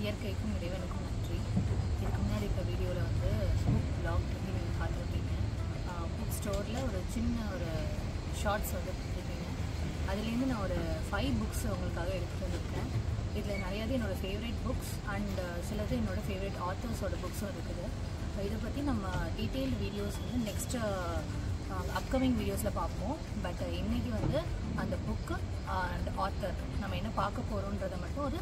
இயற்கைக்கும் இறைவனுக்கும் நன்றி. இதுக்கு முன்னாடி இருக்க வீடியோவில் வந்து புக் பிளாக் பற்றி நீங்கள் பார்த்துருப்பீங்க. புக் ஸ்டோரில் ஒரு சின்ன ஒரு ஷார்ட்ஸ் வந்து கொடுத்துருப்பீங்க. அதுலேருந்து நான் ஒரு 5 புக்ஸ் உங்களுக்காக எடுத்துகிட்டு வந்திருக்கேன். இதில் நிறையாவது என்னோடய ஃபேவரட் புக்ஸ் அண்ட் சிலது என்னோடய ஃபேவரட் ஆத்தர்ஸோட புக்ஸும் இருக்குது. இதை பற்றி நம்ம டீட்டெயில்டு வீடியோஸ் வந்து நெக்ஸ்ட்டு அப்கமிங் வீடியோஸில் பார்ப்போம். பட் இன்றைக்கி வந்து அந்த புக்கு அண்ட் ஆத்தர் நம்ம என்ன பார்க்க போகிறோன்றதை மட்டும் ஒரு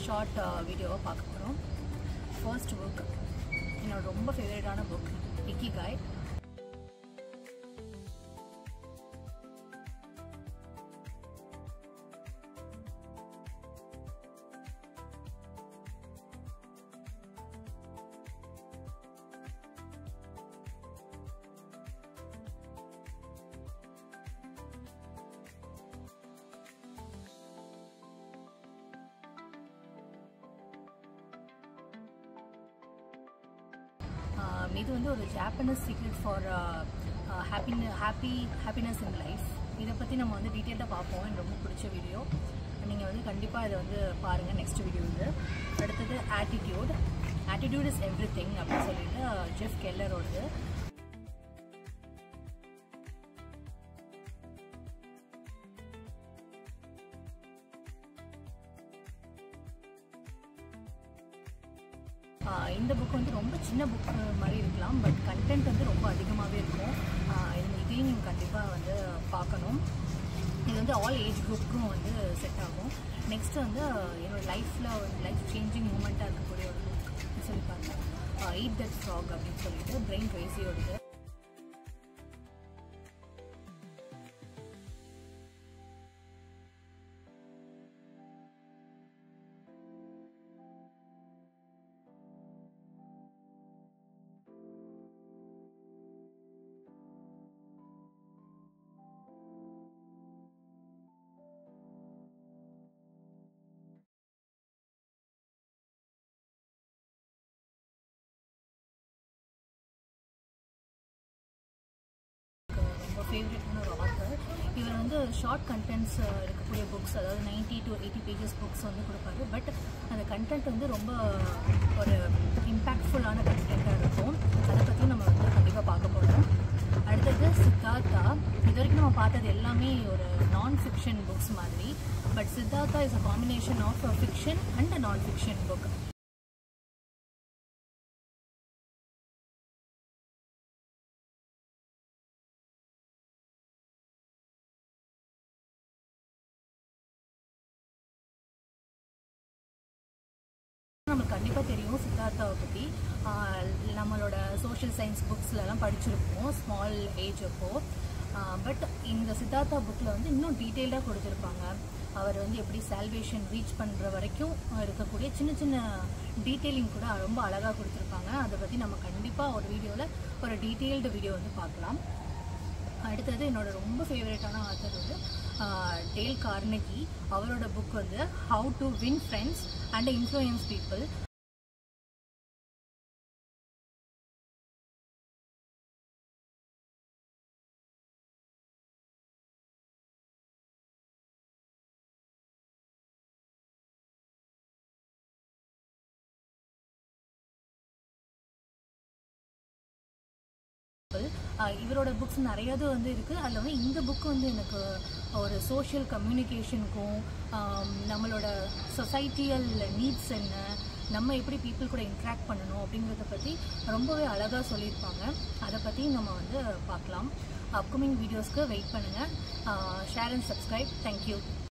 ஷார்ட் வீடியோவாக பார்க்க போகிறோம். ஃபர்ஸ்ட் புக் என்னோட ரொம்ப ஃபேவரட்டான புக் இக்கிகாய். இது வந்து ஒரு Japanese secret for happiness in life. இதை பற்றி நம்ம வந்து டீட்டெயிலாக பார்ப்போம். எனக்கு ரொம்ப பிடிச்ச வீடியோ. நீங்கள் வந்து கண்டிப்பாக இதை வந்து பாருங்கள் நெக்ஸ்ட் வீடியோ வந்து. அடுத்தது ஆட்டிடியூட் இஸ் எவ்ரிதிங் அப்படின்னு சொல்லிட்டு ஜெஃப் கெல்லரோடது. இந்த புக் வந்து ரொம்ப சின்ன புக் மாதிரி இருக்கலாம், பட் கண்டென்ட் வந்து ரொம்ப அதிகமாகவே இருக்கும். இதையும் நீங்கள் கண்டிப்பாக வந்து பார்க்கணும். இது வந்து ஆல் ஏஜ் குரூப்புக்கும் வந்து செட் ஆகும். நெக்ஸ்ட்டு வந்து என்னோடய லைஃப்பில் ஒரு லைஃப் சேஞ்சிங் மூமெண்ட்டாக இருக்கக்கூடிய ஒரு புக் சொல்லி பார்த்தேன், ஈட் தட் ஃப்ராக் அப்படின்னு சொல்லிட்டு பிரெயின் ட்ரேசியோடது. ரொம்ப ஃபேவரட்டான ஒரு ஆத்தர். இவர் வந்து ஷார்ட் கண்டென்ட்ஸ் இருக்கக்கூடிய புக்ஸ், அதாவது 90 to 80 பேஜஸ் புக்ஸ் வந்து கொடுப்பாரு. பட் அந்த கண்டென்ட் வந்து ரொம்ப ஒரு இம்பேக்ட்ஃபுல்லான கண்டென்ட்டாக இருக்கும். அதை பற்றி நம்ம வந்து கண்டிப்பாக பார்க்க போகிறோம். அடுத்தது சித்தார்த்தா. இது வரைக்கும் நம்ம பார்த்தது எல்லாமே ஒரு நான் ஃபிக்ஷன் புக்ஸ் மாதிரி. But Siddhartha is a combination of fiction and non fiction book. நம்மளுக்கு கண்டிப்பாக தெரியும் சித்தார்த்தாவை பற்றி. நம்மளோட சோஷியல் சயின்ஸ் புக்ஸ்லலாம் படிச்சிருப்போம் ஸ்மால் ஏஜ் அப்போது. பட் இந்த சித்தார்த்தா புக்கில் வந்து இன்னும் டீட்டெயில்டாக கொடுத்துருப்பாங்க. அவர் வந்து எப்படி சால்வேஷன் ரீச் பண்ணுற வரைக்கும் இருக்கக்கூடிய சின்ன சின்ன டீட்டெயிலிங் கூட ரொம்ப அழகாக கொடுத்துருப்பாங்க. அதை பற்றி நம்ம கண்டிப்பாக ஒரு வீடியோவில் ஒரு டீட்டெயில்டு வீடியோ வந்து பார்க்கலாம். அடுத்தது என்னோட ரொம்ப ஃபேவரட்டான ஆத்தர் வந்து டேல் கார்னகி. அவரோட புக் வந்து how to win friends and influence people. இவரோட புக்ஸ் நிறையாது வந்து இருக்குது. அதில் வந்து இந்த புக்கு வந்து எனக்கு ஒரு சோஷியல் கம்யூனிகேஷனுக்கும் நம்மளோட சொசைட்டியல் நீட்ஸ் என்ன, நம்ம எப்படி பீப்புள் கூட இன்ட்ராக்ட் பண்ணணும் அப்படிங்கிறத பற்றி ரொம்பவே அழகாக சொல்லியிருப்பாங்க. அதை பற்றி நம்ம வந்து பார்க்கலாம். அப்கமிங் வீடியோஸ்க்கு வெயிட் பண்ணுங்கள். Share and subscribe. தேங்க்யூ.